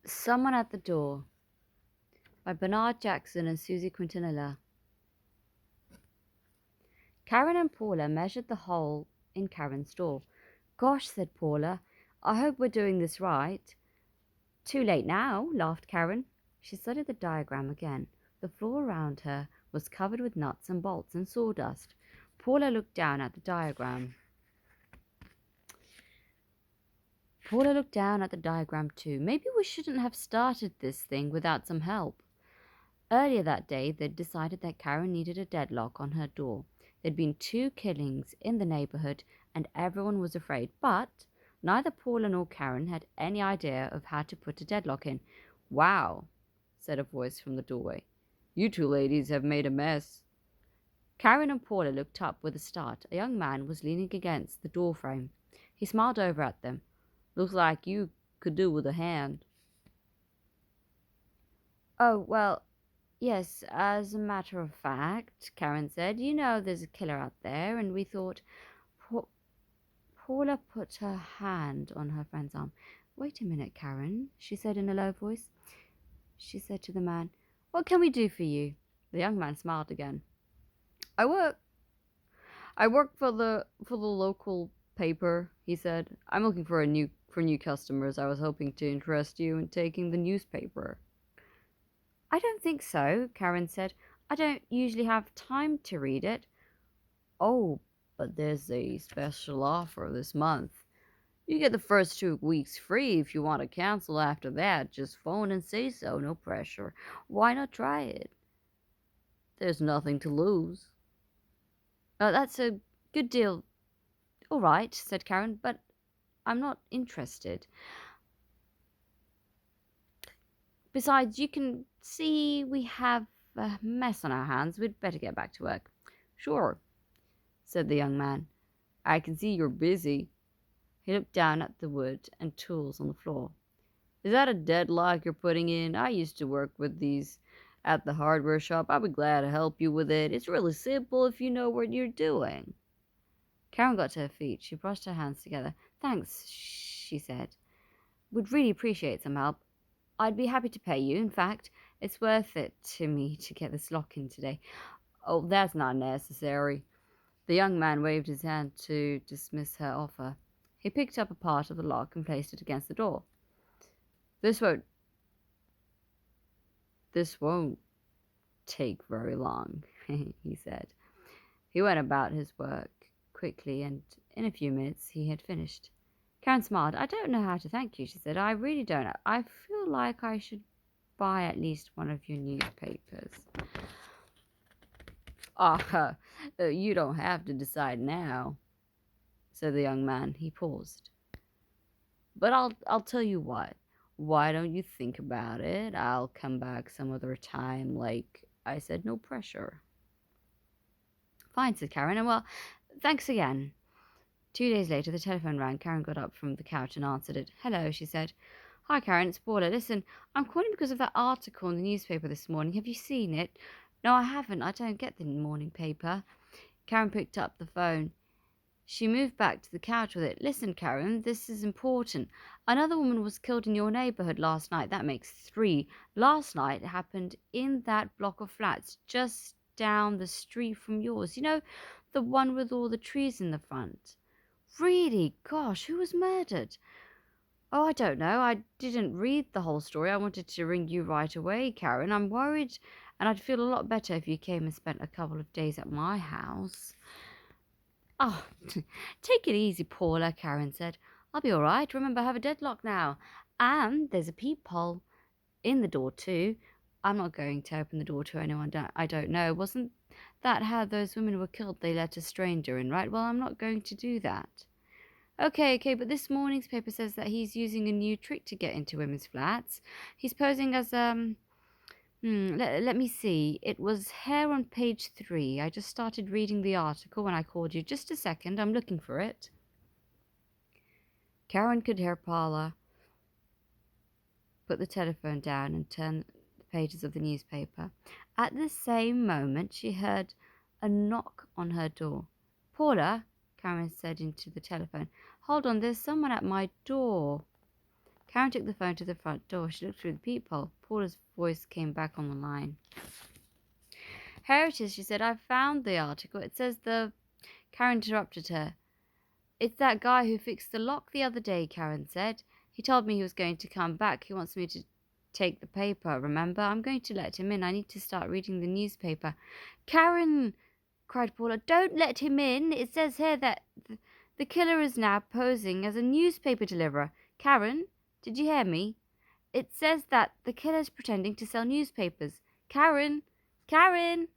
Someone at the Door by Bernard Jackson and Susie Quintanilla. Karen and Paula measured the hole in Karen's door. Gosh, said Paula, I hope we're doing this right. Too late now, laughed Karen. She studied the diagram again. The floor around her was covered with nuts and bolts and sawdust. Paula looked down at the diagram. Paula looked down at the diagram too. Maybe we shouldn't have started this thing without some help. Earlier that day, they'd decided that Karen needed a deadlock on her door. There'd been 2 killings in the neighborhood, and everyone was afraid. But neither Paula nor Karen had any idea of how to put a deadlock in. Wow, said a voice from the doorway. You 2 ladies have made a mess. Karen and Paula looked up with a start. A young man was leaning against the door frame. He smiled over at them. Looks like you could do with a hand. Oh, well, yes, as a matter of fact, Karen said, you know there's a killer out there, and we thought... Paula put her hand on her friend's arm. Wait a minute, Karen, she said in a low voice. She said to the man, what can we do for you? The young man smiled again. I work for the local paper, he said. I'm looking for new customers. I was hoping to interest you in taking the newspaper. I don't think so, Karen said. I don't usually have time to read it. Oh, but there's a special offer this month. You get the first 2 weeks free. If you want to cancel after that, just phone and say so. No pressure. Why not try it? There's nothing to lose. That's a good deal. All right, said Karen, but I'm not interested. Besides, you can see we have a mess on our hands. We'd better get back to work. Sure, said the young man. I can see you're busy. He looked down at the wood and tools on the floor. Is that a deadlock you're putting in? I used to work with these at the hardware shop. I'll be glad to help you with it. It's really simple if you know what you're doing. Karen got to her feet. She brushed her hands together. Thanks, she said. Would really appreciate some help. I'd be happy to pay you. In fact, it's worth it to me to get this lock in today. Oh, that's not necessary. The young man waved his hand to dismiss her offer. He picked up a part of the lock and placed it against the door. This won't take very long, he said. He went about his work quickly, and in a few minutes he had finished. Karen smiled. I don't know how to thank you, she said. I really don't. I feel like I should buy at least one of your newspapers. You don't have to decide now, said the young man. He paused. But I'll tell you what. Why don't you think about it? I'll come back some other time. Like I said, no pressure. Fine, said Karen. And well, thanks again. 2 days later, the telephone rang. Karen got up from the couch and answered it. Hello, she said. Hi, Karen, it's Paula. Listen, I'm calling because of that article in the newspaper this morning. Have you seen it? No, I haven't. I don't get the morning paper. Karen picked up the phone. She moved back to the couch with it. Listen, Karen, this is important. Another woman was killed in your neighborhood last night. That makes 3. Last night it happened in that block of flats just down the street from yours. You know, the one with all the trees in the front. Really? Gosh, who was murdered? Oh, I don't know. I didn't read the whole story. I wanted to ring you right away, Karen. I'm worried, and I'd feel a lot better if you came and spent a couple of days at my house. Oh, take it easy, Paula, Karen said. I'll be all right. Remember, I have a deadlock now. And there's a peephole in the door, too. I'm not going to open the door to anyone I don't know. Wasn't that how those women were killed? They let a stranger in, right? Well, I'm not going to do that. Okay, but this morning's paper says that he's using a new trick to get into women's flats. He's posing as, let me see. It was here on page 3. I just started reading the article when I called you. Just a second, I'm looking for it. Karen could hear Paula put the telephone down and turn the pages of the newspaper. At the same moment, she heard a knock on her door. Paula, Karen said into the telephone. Hold on, there's someone at my door. Karen took the phone to the front door. She looked through the peephole. Paula's voice came back on the line. Here it is, she said. I found the article. It says the... Karen interrupted her. It's that guy who fixed the lock the other day, Karen said. He told me he was going to come back. He wants me to take the paper, remember? I'm going to let him in. I need to start reading the newspaper. Karen, cried Paula, don't let him in. It says here that the killer is now posing as a newspaper deliverer. Karen, did you hear me? It says that the killer's pretending to sell newspapers. Karen! Karen!